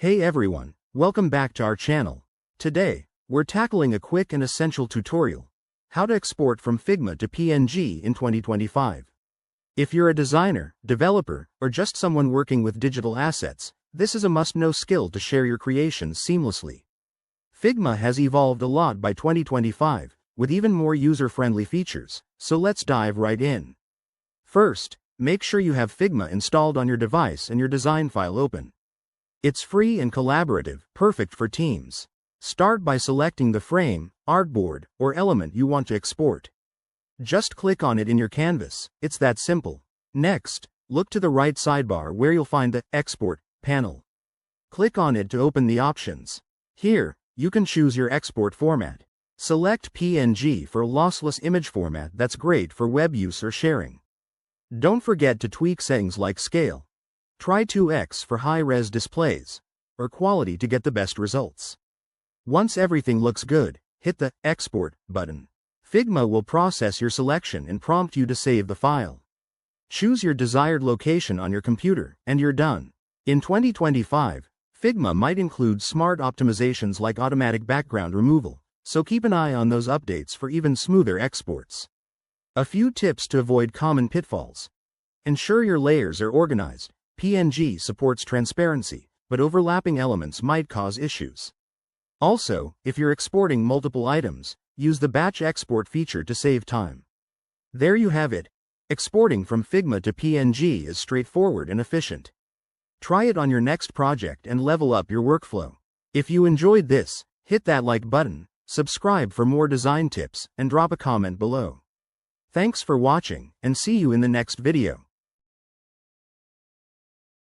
Hey everyone, welcome back to our channel. Today, we're tackling a quick and essential tutorial: how to export from Figma to PNG in 2025. If you're a designer, developer, or just someone working with digital assets, this is a must-know skill to share your creations seamlessly. Figma has evolved a lot by 2025, with even more user-friendly features, so let's dive right in. First, make sure you have Figma installed on your device and your design file open. It's free and collaborative, perfect for teams. Start by selecting the frame, artboard, or element you want to export. Just click on it in your canvas, it's that simple. Next, look to the right sidebar where you'll find the Export panel. Click on it to open the options. Here, you can choose your export format. Select PNG for a lossless image format that's great for web use or sharing. Don't forget to tweak settings like scale. Try 2x for high-res displays, or quality to get the best results. Once everything looks good, hit the Export button. Figma will process your selection and prompt you to save the file. Choose your desired location on your computer, and you're done. In 2025, Figma might include smart optimizations like automatic background removal, so keep an eye on those updates for even smoother exports. A few tips to avoid common pitfalls. Ensure your layers are organized. PNG supports transparency, but overlapping elements might cause issues. Also, if you're exporting multiple items, use the batch export feature to save time. There you have it. Exporting from Figma to PNG is straightforward and efficient. Try it on your next project and level up your workflow. If you enjoyed this, hit that like button, subscribe for more design tips, and drop a comment below. Thanks for watching, and see you in the next video.